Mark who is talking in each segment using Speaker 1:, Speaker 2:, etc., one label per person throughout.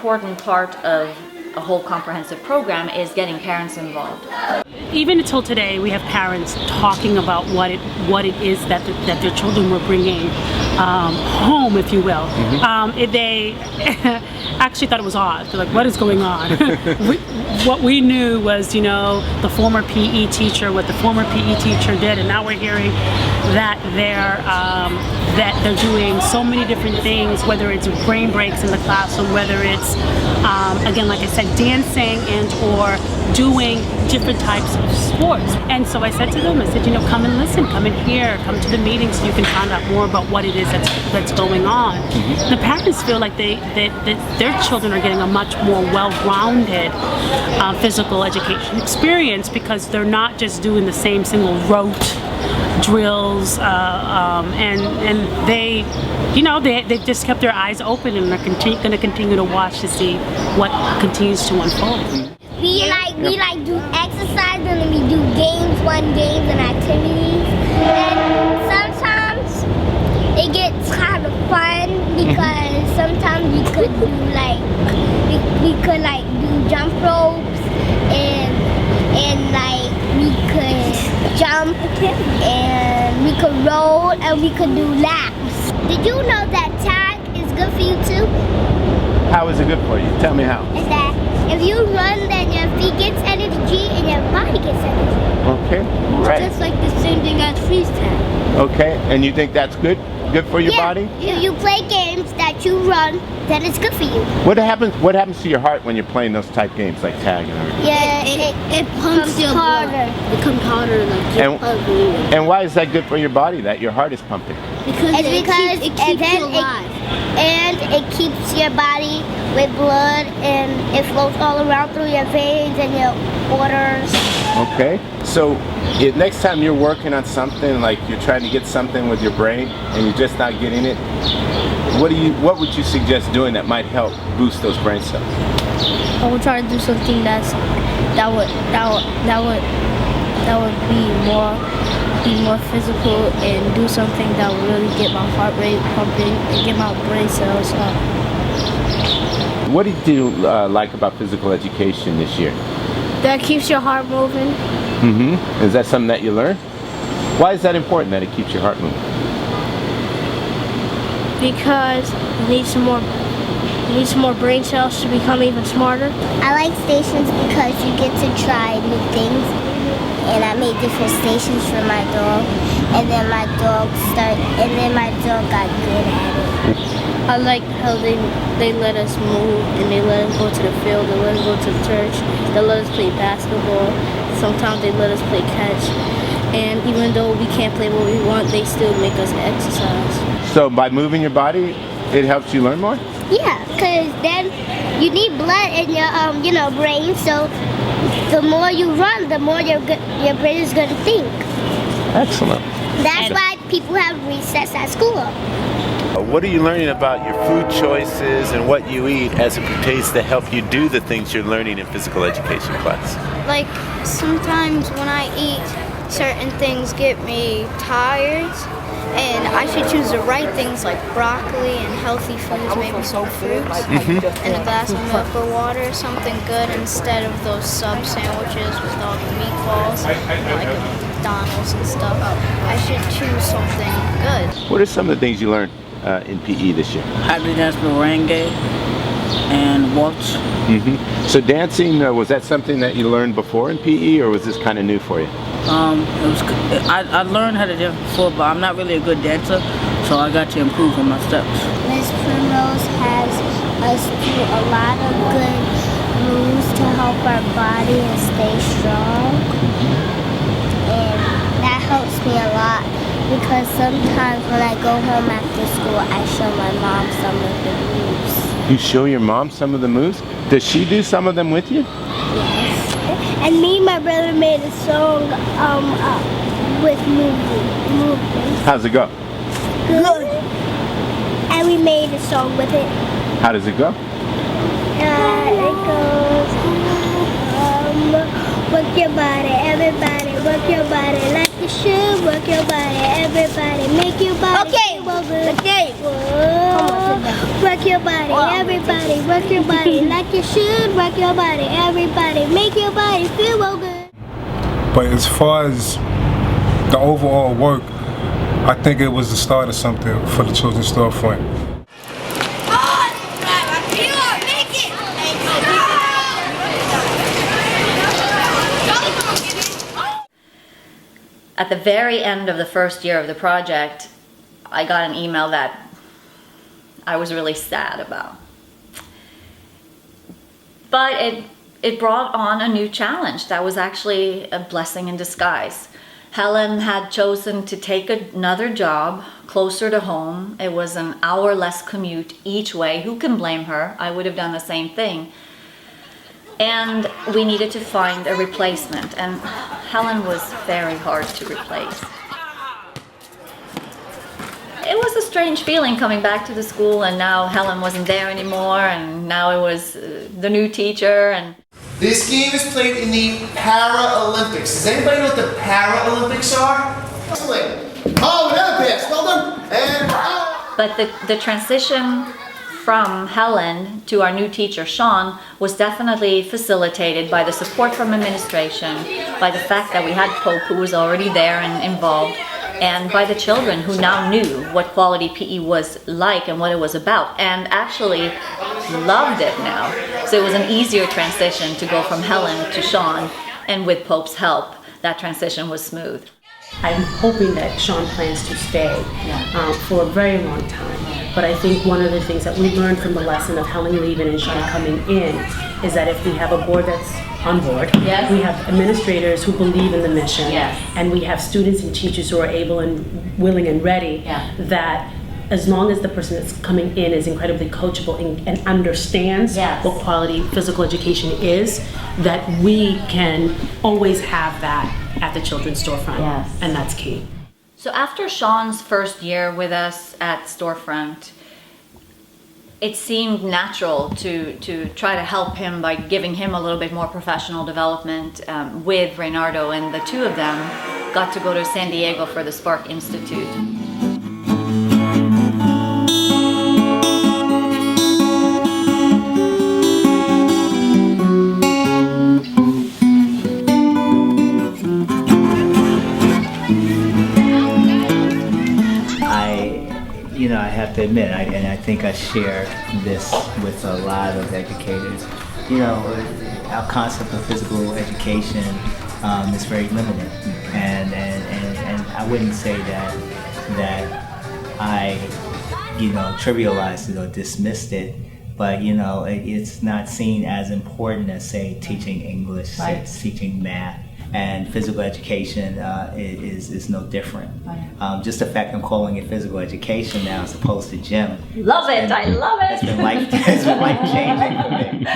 Speaker 1: important part of a whole comprehensive program is getting parents involved.
Speaker 2: Even until today, we have parents talking about what it is that their children were bringing home, if you will. They actually thought it was odd. They're like, what is going on? What we knew was, the former PE teacher, what the former PE teacher did, and now we're hearing that they're doing so many different things, whether it's brain breaks in the classroom, whether it's, again, like I said, dancing and or doing different types of sports. And so I said to them, come and listen, come and hear, come to the meetings so you can find out more about what it is that's going on. The parents feel like that their children are getting a much more well-rounded physical education experience because they're not just doing the same single rote drills, and they've just kept their eyes open and are going to continue to watch to see what continues to unfold.
Speaker 3: We like do exercise and then we do fun games and activities, and sometimes it gets kind of fun because sometimes we could do do jump ropes and we could jump and we could roll and we could do laps. Did you know that tag is good for you too?
Speaker 4: How is it good for you? Tell me how.
Speaker 3: Is that if you run, then your feet gets energy and your body gets energy.
Speaker 4: Okay, right.
Speaker 3: Just like the same thing as freeze tag.
Speaker 4: Okay, and you think that's good for your body?
Speaker 3: If you play games that you run, then it's good for you.
Speaker 4: What happens to your heart when you're playing those type games like tag and everything?
Speaker 3: Yeah, it pumps your harder.
Speaker 5: It becomes harder, like you're
Speaker 4: and why is that good for your body, that your heart is pumping?
Speaker 5: Because it keeps you alive.
Speaker 3: And it keeps your body with blood and it flows all around through your veins and your orders.
Speaker 4: Okay, so next time you're working on something, like you're trying to get something with your brain and you're just not getting it, what would you suggest doing that might help boost those brain cells?
Speaker 5: I would try to do something that would be more physical and do something that would really get my heart rate pumping and get my brain cells up.
Speaker 4: What did you like about physical education this year?
Speaker 5: That keeps your heart moving.
Speaker 4: Is that something that you learned? Why is that important that it keeps your heart moving?
Speaker 5: Because you need some more brain cells to become even smarter.
Speaker 3: I like stations because you get to try new things. And I made different stations for my dog, and then my dog got good at it.
Speaker 5: I like how they let us move and they let us go to the field, they let us go to church, they let us play basketball. Sometimes they let us play catch. And even though we can't play what we want, they still make us exercise.
Speaker 4: So by moving your body, it helps you learn more?
Speaker 3: Yeah, because then you need blood in your brain, so the more you run, the more your brain is going to think.
Speaker 4: Excellent.
Speaker 3: That's why people have recess at school.
Speaker 4: What are you learning about your food choices and what you eat as it pertains to help you do the things you're learning in physical education class?
Speaker 6: Like sometimes when I eat, certain things get me tired. And I should choose the right things like broccoli and healthy foods, maybe some fruits, and a glass of milk or water, something good instead of those sub sandwiches with all the meatballs, like at McDonald's and stuff. I should choose something good.
Speaker 4: What are some of the things you learned in PE this year?
Speaker 7: I did dance merengue and waltz.
Speaker 4: So dancing, was that something that you learned before in PE, or was this kind of new for you?
Speaker 7: I learned how to dance before, but I'm not really a good dancer, so I got to improve on my steps.
Speaker 3: Miss Primrose has us do a lot of good moves to help our body and stay strong. And that helps me a lot because sometimes when I go home after school, I show my mom some of the moves.
Speaker 4: You show your mom some of the moves? Does she do some of them with you?
Speaker 3: Yes. And me and my brother made a song with movements.
Speaker 4: How's it go?
Speaker 3: Good. And we made a song with it.
Speaker 4: How does it go?
Speaker 3: It goes, work your body, everybody, work your body like you should. Work your body, everybody, make your body. Okay, Okay. Work your body, everybody. Work your body like you should. Work your body, everybody. Make your body feel real good.
Speaker 8: But as far as the overall work, I think it was the start of something for the children's storefront.
Speaker 1: At the very end of the first year of the project, I got an email that I was really sad about. But it brought on a new challenge that was actually a blessing in disguise. Helen had chosen to take another job closer to home. It was an hour less commute each way. Who can blame her? I would have done the same thing. And we needed to find a replacement, and Helen was very hard to replace. It was a strange feeling coming back to the school, and now Helen wasn't there anymore, and now it was the new teacher. And
Speaker 9: this game is played in the Paralympics. Does anybody know what the Paralympics are? Oh, another pass. Well done. And
Speaker 1: But the transition from Helen to our new teacher, Sean, was definitely facilitated by the support from administration, by the fact that we had Pope, who was already there and involved, and by the children who now knew what quality PE was like and what it was about, and actually loved it now. So it was an easier transition to go from Helen to Sean, and with Pope's help, that transition was smooth.
Speaker 2: I'm hoping that Sean plans to stay for a very long time. But I think one of the things that we learned from the lesson of Helen leaving and Sean coming in is that if we have a board that's on board,
Speaker 1: Yes.
Speaker 2: we have administrators who believe in the mission,
Speaker 1: Yes.
Speaker 2: and we have students and teachers who are able and willing and ready, that as long as the person that's coming in is incredibly coachable and understands
Speaker 1: Yes.
Speaker 2: what quality physical education is, that we can always have that at the children's storefront.
Speaker 1: Yes.
Speaker 2: And that's key.
Speaker 1: So after Sean's first year with us at Storefront, it seemed natural to try to help him by giving him a little bit more professional development with Reynardo, and the two of them got to go to San Diego for the Spark Institute.
Speaker 10: I have to admit, and I think I share this with a lot of educators, our concept of physical education is very limited, and I wouldn't say that I trivialized it or dismissed it, but it's not seen as important as, say, teaching English,
Speaker 1: Right.
Speaker 10: teaching math. And physical education is no different. Just the fact I'm calling it physical education now as opposed to gym.
Speaker 1: Love it, I love it.
Speaker 10: It's been life-changing for me.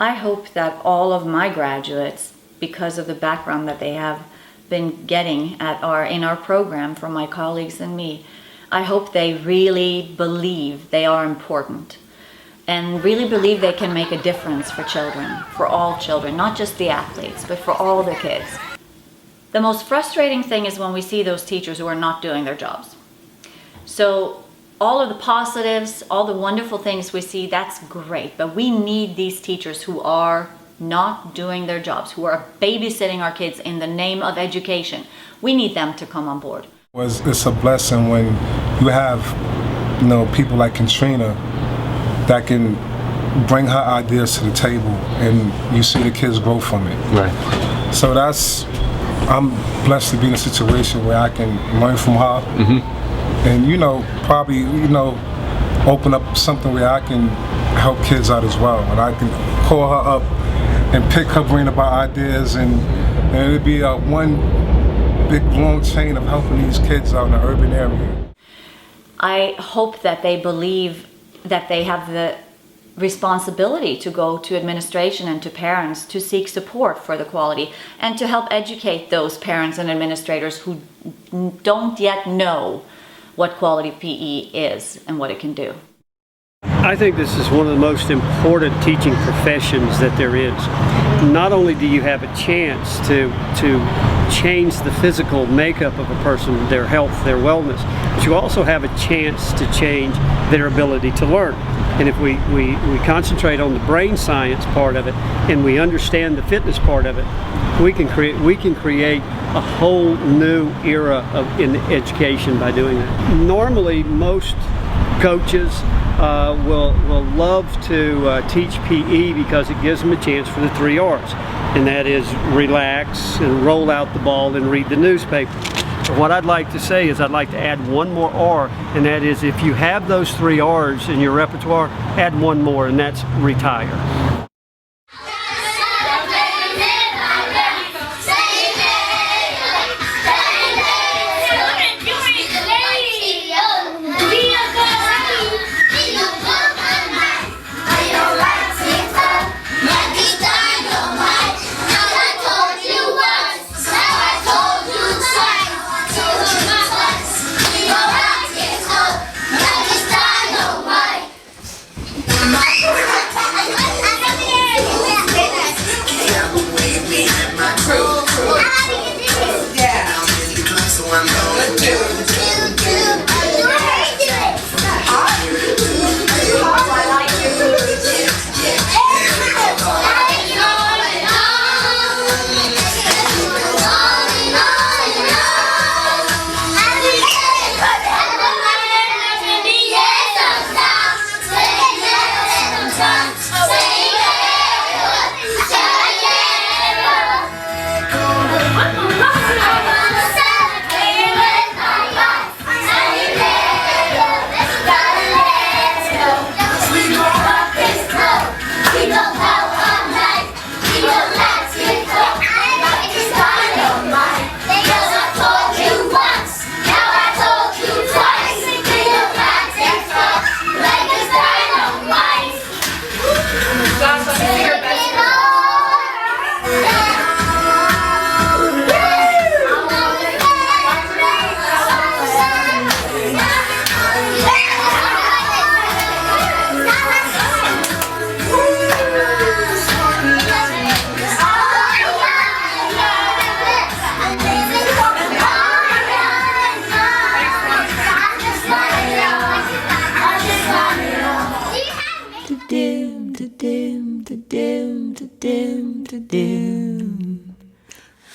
Speaker 1: I hope that all of my graduates, because of the background that they have been getting in our program from my colleagues and me, I hope they really believe they are important and really believe they can make a difference for children, for all children, not just the athletes, but for all the kids. The most frustrating thing is when we see those teachers who are not doing their jobs. So all of the positives, all the wonderful things we see, that's great, but we need these teachers who are not doing their jobs, who are babysitting our kids in the name of education. We need them to come on board.
Speaker 8: It's a blessing when you have, people like Katrina that can bring her ideas to the table, and you see the kids grow from it.
Speaker 4: Right.
Speaker 8: So I'm blessed to be in a situation where I can learn from her, and probably open up something where I can help kids out as well, and I can call her up and pick her brain about ideas, and it'd be a one big long chain of helping these kids out in the urban area.
Speaker 1: I hope that they believe that they have the responsibility to go to administration and to parents to seek support for the quality and to help educate those parents and administrators who don't yet know what quality PE is and what it can do.
Speaker 11: I think this is one of the most important teaching professions that there is. Not only do you have a chance to change the physical makeup of a person, their health, their wellness, but you also have a chance to change their ability to learn. And if we concentrate on the brain science part of it and we understand the fitness part of it, we can create a whole new era in education by doing that. Normally, most coaches will love to teach PE because it gives them a chance for the 3 R's, and that is relax and roll out the ball and read the newspaper. But what I'd like to say is I'd like to add one more R, and that is if you have those 3 R's in your repertoire, add one more, and that's retire.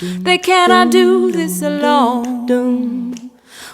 Speaker 12: They cannot do this alone.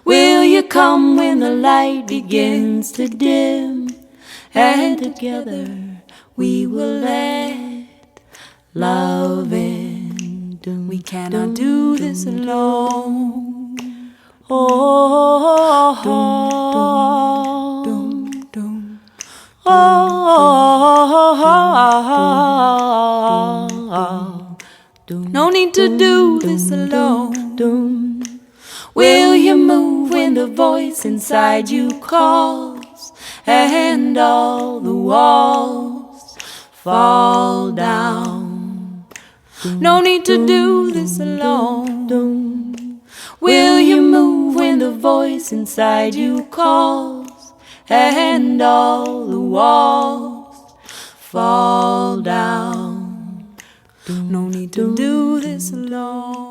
Speaker 12: Will you come when the light begins to dim? And together we will let love in. We cannot do this alone. Oh, no need to do this alone. Will you move when the voice inside you calls and all the walls fall down? No need to do this alone. Will you move when the voice inside you calls and all the walls fall down? No need to do this alone.